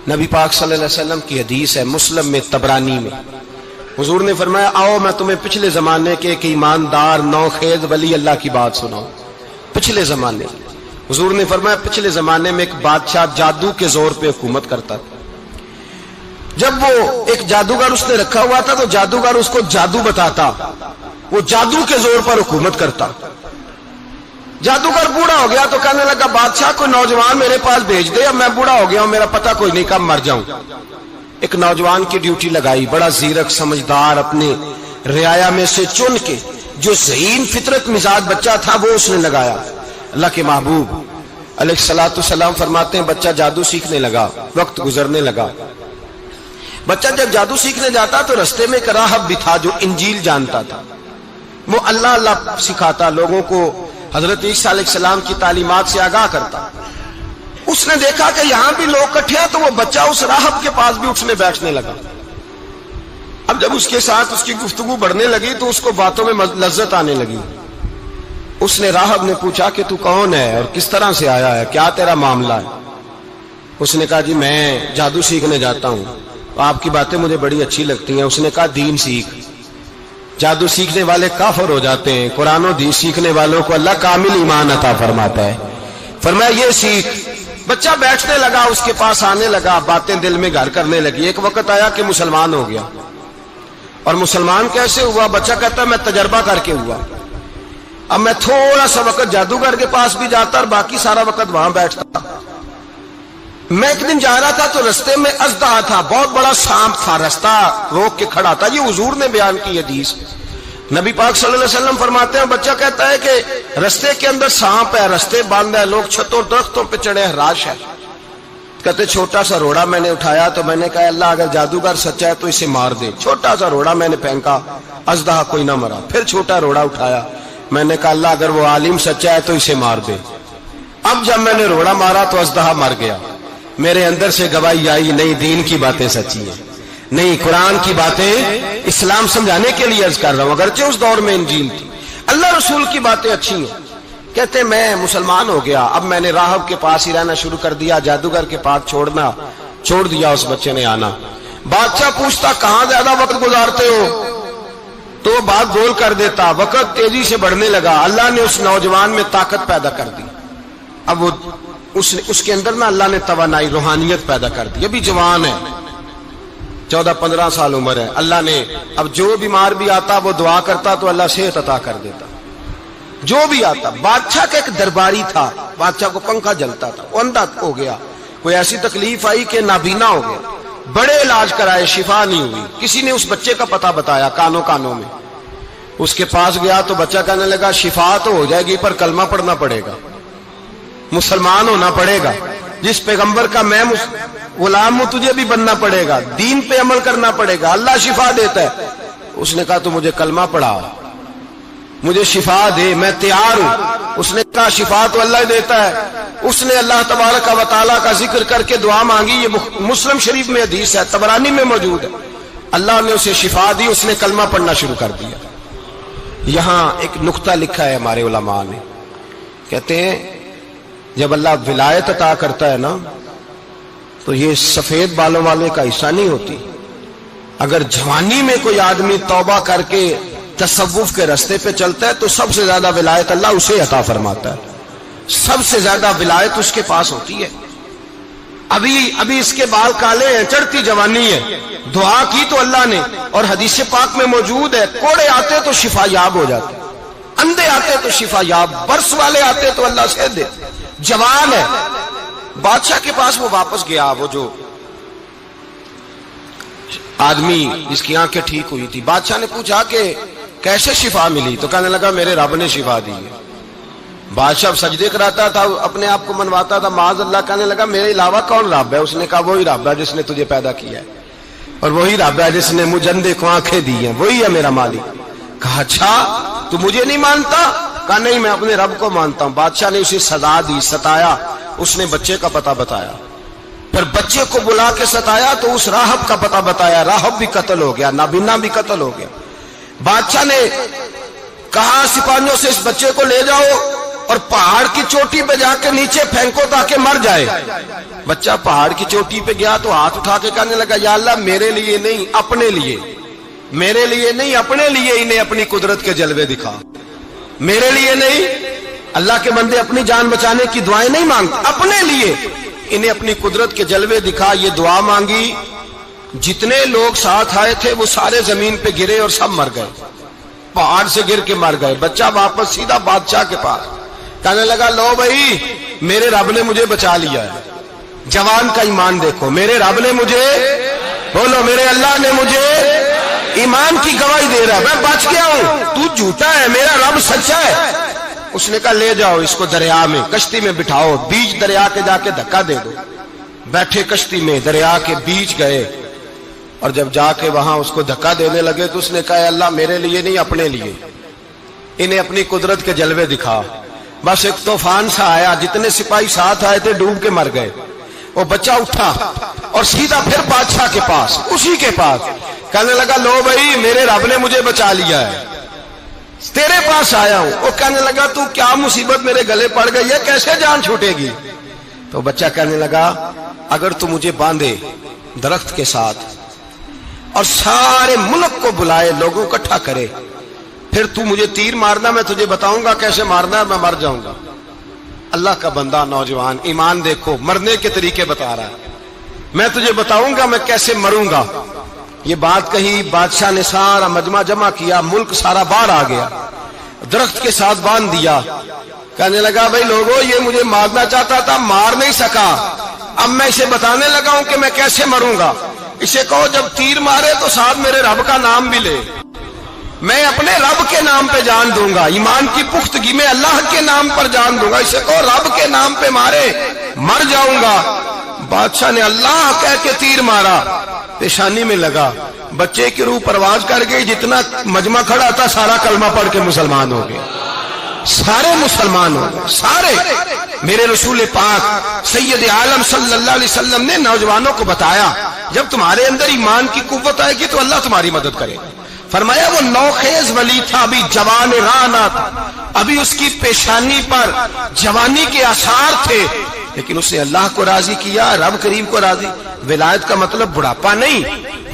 نبی پاک صلی اللہ علیہ وسلم کی حدیث ہے مسلم میں طبرانی میں، حضور نے فرمایا آؤ میں تمہیں پچھلے زمانے کے ایک ایماندار نوخیز ولی اللہ کی بات سناؤں۔ پچھلے زمانے حضور نے فرمایا پچھلے زمانے میں ایک بادشاہ جادو کے زور پہ حکومت کرتا تھا۔ جب وہ ایک جادوگر اس نے رکھا ہوا تھا تو جادوگر اس کو جادو بتاتا، وہ جادو کے زور پر حکومت کرتا۔ جادوگر بوڑھا ہو گیا تو کہنے لگا بادشاہ کوئی نوجوان میرے پاس بھیج دے، اب میں بوڑھا ہو گیا ہوں میرا پتہ کوئی نہیں کب مر جاؤں۔ ایک نوجوان کی ڈیوٹی لگائی، بڑا زیرک سمجھدار، اپنے رعایا میں سے چن کے جو ذہین فطرت مزاج بچہ تھا وہ اس نے لگایا۔ اللہ کے محبوب علیہ الصلوۃ والسلام فرماتے ہیں بچہ جادو سیکھنے لگا، وقت گزرنے لگا۔ بچہ جب جادو سیکھنے جاتا تو رستے میں ایک راہب بھی تھا جو انجیل جانتا تھا، وہ اللہ اللہ سکھاتا، لوگوں کو حضرت عیسیٰ علیہ السلام کی تعلیمات سے آگاہ کرتا۔ اس نے دیکھا کہ یہاں بھی لوگ اکٹھے ہیں تو وہ بچہ اس راہب کے پاس بھی اٹھنے بیٹھنے لگا۔ اب جب اس کے ساتھ اس کی گفتگو بڑھنے لگی تو اس کو باتوں میں لذت آنے لگی۔ اس نے راہب نے پوچھا کہ تو کون ہے اور کس طرح سے آیا ہے، کیا تیرا معاملہ ہے؟ اس نے کہا جی میں جادو سیکھنے جاتا ہوں، آپ کی باتیں مجھے بڑی اچھی لگتی ہیں۔ اس نے کہا دین سیکھ، جادو سیکھنے والے کافر ہو جاتے ہیں، قرآن و حدیث سیکھنے والوں کو اللہ کامل ایمان عطا فرماتا ہے۔ فرمایا یہ سیکھ۔ بچہ بیٹھنے لگا، اس کے پاس آنے لگا، باتیں دل میں گھر کرنے لگی۔ ایک وقت آیا کہ مسلمان ہو گیا، اور مسلمان کیسے ہوا؟ بچہ کہتا ہے میں تجربہ کر کے ہوا۔ اب میں تھوڑا سا وقت جادوگر کے پاس بھی جاتا اور باقی سارا وقت وہاں بیٹھتا۔ میں ایک دن جا رہا تھا تو رستے میں اژدہا تھا، بہت بڑا سانپ تھا، رستہ روک کے کھڑا تھا۔ یہ حضور نے بیان کی حدیث۔ نبی پاک صلی اللہ علیہ وسلم فرماتے ہیں بچہ کہتا ہے کہ رستے کے اندر سانپ ہے، رستے بند ہے، لوگ چھتوں درختوں پہ چڑھے ہیں، راش ہے۔ کہتے چھوٹا سا روڑا میں نے اٹھایا تو میں نے کہا اللہ اگر جادوگر سچا ہے تو اسے مار دے۔ چھوٹا سا روڑا میں نے پھینکا، اژدہا کوئی نہ مرا۔ پھر چھوٹا روڑا اٹھایا، میں نے کہا اللہ اگر وہ عالم سچا ہے تو اسے مار دے۔ اب جب میں نے روڑا مارا تو اژدہا مر گیا۔ میرے اندر سے گواہی آئی نہیں دین کی باتیں سچی ہیں، نہیں قرآن کی باتیں اسلام سمجھانے کے لیے عرض کر رہا ہوں، اگرچہ اس دور میں انجیل تھی، اللہ رسول کی باتیں اچھی ہیں۔ کہتے میں مسلمان ہو گیا، اب میں نے راہب کے پاس ہی رہنا شروع کر دیا، جادوگر کے پاس چھوڑ دیا اس بچے نے آنا۔ بادشاہ پوچھتا کہاں زیادہ وقت گزارتے ہو تو وہ بات گول کر دیتا، وقت تیزی سے بڑھنے لگا۔ اللہ نے اس نوجوان میں طاقت پیدا کر دی، اب وہ اس کے اندر نا اللہ نے توانائی روحانیت پیدا کر دی، ابھی جوان ہے، 14-15 سال عمر ہے۔ اللہ نے اب جو بیمار بھی آتا وہ دعا کرتا تو اللہ صحت عطا کر دیتا، جو بھی آتا۔ بادشاہ کا ایک درباری تھا، بادشاہ کو پنکھا جلتا تھا، وہ اندھا ہو گیا، کوئی ایسی تکلیف آئی کہ نابینا ہو گیا، بڑے علاج کرائے شفا نہیں ہوئی۔ کسی نے اس بچے کا پتہ بتایا کانوں میں، اس کے پاس گیا تو بچہ کہنے لگا شفا تو ہو جائے گی پر کلمہ پڑھنا پڑے گا، مسلمان ہونا پڑے گا، جس پیغمبر کا میں غلام ہوں تجھے بھی بننا پڑے گا، دین پہ عمل کرنا پڑے گا، اللہ شفا دیتا ہے۔ اس نے کہا تو مجھے کلمہ پڑھا، مجھے شفا دے، میں تیار ہوں۔ اس نے کہا شفا تو اللہ دیتا ہے۔ اس نے اللہ تبارک و تعالیٰ کا ذکر کر کے دعا مانگی، یہ مسلم شریف میں حدیث ہے، طبرانی میں موجود ہے۔ اللہ نے اسے شفا دی، اس نے کلمہ پڑھنا شروع کر دیا۔ یہاں ایک نقطہ لکھا ہے ہمارے علماء نے، کہتے ہیں جب اللہ ولایت عطا کرتا ہے نا تو یہ سفید بالوں والے کا حصہ نہیں ہوتی۔ اگر جوانی میں کوئی آدمی توبہ کر کے تصوف کے رستے پہ چلتا ہے تو سب سے زیادہ ولایت اللہ اسے عطا فرماتا ہے، سب سے زیادہ ولایت اس کے پاس ہوتی ہے۔ ابھی اس کے بال کالے ہیں، چڑھتی جوانی ہے، دعا کی تو اللہ نے، اور حدیث پاک میں موجود ہے کوڑے آتے تو شفا یاب ہو جاتے، اندھے آتے تو شفا یاب، برس والے آتے تو اللہ سے دے، جوان ہے۔ بادشاہ کے پاس وہ واپس گیا، وہ جو آدمی جس کی آنکھیں ٹھیک ہوئی تھی۔ بادشاہ نے پوچھا کہ کیسے شفا ملی؟ تو کہنے لگا میرے رب نے شفا دی ہے۔ بادشاہ سجدے کراتا تھا، اپنے آپ کو منواتا تھا معاذ اللہ، کہنے لگا میرے علاوہ کون رب ہے؟ اس نے کہا وہی رب ہے جس نے تجھے پیدا کیا ہے، اور وہی رب ہے جس نے مجھے اندھے کو آنکھیں دی ہیں، وہی ہے میرا مالک۔ کہا اچھا تو مجھے نہیں مانتا؟ کہا نہیں میں اپنے رب کو مانتا ہوں۔ بادشاہ نے اسے سزا دی، ستایا، اس نے بچے کا پتہ بتایا، پھر بچے کو بلا کے ستایا تو اس راہب کا پتہ بتایا، راہب بھی قتل ہو گیا، نابینا بھی قتل ہو گیا۔ بادشاہ نے کہا سپاہیوں سے اس بچے کو لے جاؤ اور پہاڑ کی چوٹی پہ جا کے نیچے پھینکو تاکہ مر جائے. بچہ پہاڑ کی چوٹی پہ گیا تو ہاتھ اٹھا کے کہنے لگا یا اللہ میرے لیے نہیں اپنے لیے، میرے لیے نہیں اپنے لیے انہیں اپنی قدرت کے جلوے دکھا. میرے لیے نہیں، اللہ کے بندے اپنی جان بچانے کی دعائیں نہیں مانگتے، اپنے لیے انہیں اپنی قدرت کے جلوے دکھا. یہ دعا مانگی، جتنے لوگ ساتھ آئے تھے وہ سارے زمین پہ گرے اور سب مر گئے، پہاڑ سے گر کے مر گئے. بچہ واپس سیدھا بادشاہ کے پاس کہنے لگا لو بھائی میرے رب نے مجھے بچا لیا ہے. جوان کا ایمان دیکھو، میرے رب نے مجھے، بولو میرے اللہ نے مجھے ایمان کی گواہی دے رہا ہے، میں بچ گیا ہوں، تو جھوٹا ہے، میرا رب سچا ہے. اس نے کہا لے جاؤ اس کو دریا میں، کشتی میں بٹھاؤ، بیچ دریا کے جا کے دھکا دے دو. بیٹھے کشتی میں، دریا کے بیچ گئے، اور جب جا کے وہاں اس کو دھکا دینے لگے تو اس نے کہا اللہ میرے لیے نہیں اپنے لیے انہیں اپنی قدرت کے جلوے دکھا. بس ایک طوفان سا آیا، جتنے سپاہی ساتھ آئے تھے ڈوب کے مر گئے. وہ بچہ اٹھا اور سیدھا پھر بادشاہ کے پاس، اسی کے پاس کہنے لگا لو بھائی میرے رب نے مجھے بچا لیا ہے، تیرے پاس آیا ہوں. وہ کہنے لگا تو کیا مصیبت میرے گلے پڑ گئی ہے، کیسے جان چھوٹے گی؟ تو بچہ کہنے لگا اگر تو مجھے باندھے درخت کے ساتھ اور سارے ملک کو بلائے، لوگوں کو اکٹھا کرے، پھر تو مجھے تیر مارنا، میں تجھے بتاؤں گا کیسے مارنا ہے، میں مر جاؤں گا. اللہ کا بندہ نوجوان ایمان دیکھو، مرنے کے طریقے بتا رہا ہے، میں تجھے بتاؤں گا میں کیسے مروں گا. یہ بات کہی، بادشاہ نے سارا مجمع جمع کیا، ملک سارا باہر آ گیا، درخت کے ساتھ باندھ دیا. کہنے لگا بھائی لوگوں یہ مجھے مارنا چاہتا تھا، مار نہیں سکا، اب میں اسے بتانے لگا ہوں کہ میں کیسے مروں گا. اسے کہو جب تیر مارے تو ساتھ میرے رب کا نام بھی لے، میں اپنے رب کے نام پہ جان دوں گا، ایمان کی پختگی میں اللہ کے نام پر جان دوں گا. اسے کہو رب کے نام پہ مارے، مر جاؤں گا. بادشاہ نے اللہ کہہ کے تیر مارا، پیشانی میں لگا، بچے کی روح پرواز کر گئی. جتنا مجمع کھڑا تھا سارا کلمہ پڑھ کے مسلمان ہو گئے، سارے مسلمان ہو گئے سارے. میرے رسول پاک سید عالم صلی اللہ علیہ وسلم نے نوجوانوں کو بتایا جب تمہارے اندر ایمان کی قوت آئے گی تو اللہ تمہاری مدد کرے گا. فرمایا وہ نوخیز ولی تھا، ابھی جوان رانا تھا، ابھی اس کی پیشانی پر جوانی کے آثار تھے، لیکن اس نے اللہ کو راضی کیا، رب کریم کو راضی. ولایت کا مطلب بڑھاپا نہیں،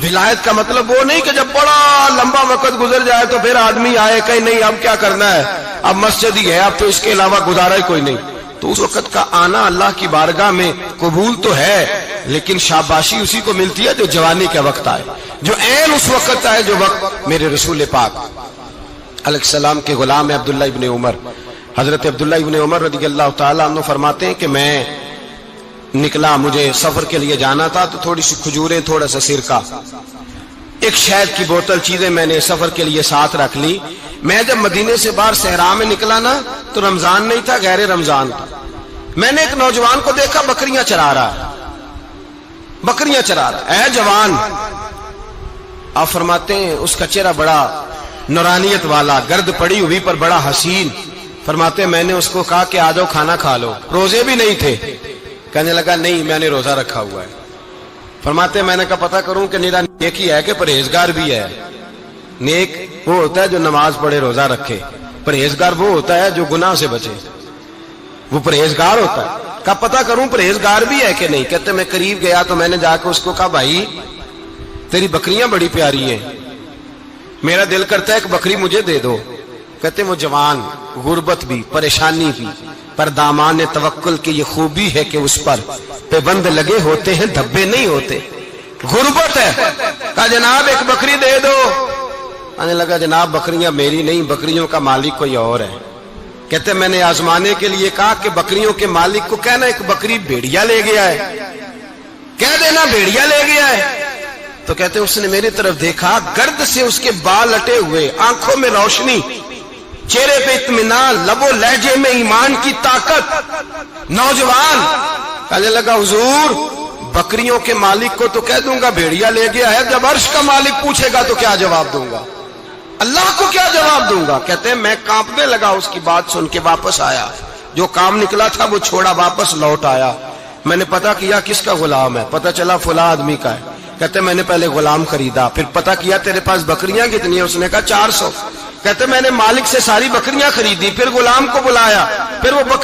ولایت کا مطلب وہ نہیں کہ جب بڑا لمبا وقت گزر جائے تو پھر آدمی آئے کہ نہیں اب کیا کرنا ہے، اب مسجد ہی ہے، اب تو اس کے علاوہ گزارا ہی کوئی نہیں. تو اس وقت کا آنا اللہ کی بارگاہ میں قبول تو ہے، لیکن شاباشی اسی کو ملتی ہے جو جوانی کے وقت آئے، جو عین اس وقت آئے جو وقت میرے رسول پاک علیہ السلام کے غلام عبداللہ ابن عمر، حضرت عبداللہ ابن عمر رضی اللہ تعالیٰ عنہ فرماتے ہیں کہ میں نکلا، مجھے سفر کے لیے جانا تھا، تو تھوڑی سی کھجوریں، تھوڑا سا سرکہ، ایک شہد کی بوتل، چیزیں میں نے سفر کے لیے ساتھ رکھ لی. میں جب مدینے سے باہر صحرا میں نکلا نا تو رمضان نہیں تھا، غیر رمضان تھا. میں نے ایک نوجوان کو دیکھا بکریاں چرا رہا ہے، بکریاں چرا رہا ہے. اے جوان، آپ فرماتے ہیں اس کا چہرہ بڑا نورانیت والا، گرد پڑی ہوئی پر بڑا حسین. فرماتے ہیں میں نے اس کو کہا کہ آ جاؤ کھانا کھا لو، روزے بھی نہیں تھے. کہنے لگا نہیں میں نے روزہ رکھا ہوا ہے. فرماتے ہیں میں نے کہا پتہ کروں کہ نیرا نیک ہی ہے کہ پرہیزگار بھی ہے. نیک وہ ہوتا ہے جو نماز پڑھے روزہ رکھے، پرہیزگار وہ ہوتا ہے جو گناہ سے بچے، وہ پرہیزگار ہوتا ہے. کہا پتہ کروں پرہیزگار بھی ہے کہ نہیں. کہتے میں قریب گیا تو میں نے جا کے اس کو کہا بھائی تیری بکریاں بڑی پیاری ہیں، میرا دل کرتا ہے ایک بکری مجھے دے دو. کہتے وہ جوان، غربت بھی، پریشانی بھی، پر دامان توکل کی یہ خوبی ہے کہ اس پر پابند لگے ہوتے ہیں، دھبے نہیں ہوتے. غربت ہے. کہا جناب ایک بکری دے دو. آنے لگا جناب بکریاں میری نہیں، بکریوں کا مالک کوئی اور ہے. کہتے میں نے آزمانے کے لیے کہا کہ بکریوں کے مالک کو کہنا ایک بکری بھیڑیا لے گیا ہے، کہہ دینا بھیڑیا لے گیا ہے. تو کہتے اس نے میری طرف دیکھا، گرد سے اس کے بال لٹے ہوئے، آنکھوں میں روشنی، چہرے پہ اطمینان، لب و لہجے میں ایمان کی طاقت. نوجوان کہنے لگا حضور بکریوں کے مالک کو تو کہہ دوں گا بھیڑیا لے گیا ہے، جب عرش کا مالک پوچھے گا تو کیا جواب دوں گا، اللہ کو کیا جواب دوں گا. کہتے ہیں میں کانپنے لگا، اس کی بات سن کے واپس آیا، جو کام نکلا تھا وہ چھوڑا، واپس لوٹ آیا. میں نے پتہ کیا کس کا غلام ہے، پتہ چلا فلاں آدمی کا ہے. کہتے میں نے پہلے غلام خریدا، پھر پتہ کیا تیرے پاس بکریاں کتنی ہیں، اس نے کہا 400. کہتے میں نے مالک سے ساری بکریاں خریدی، پھر غلام کو بلایا، پھر وہ بکری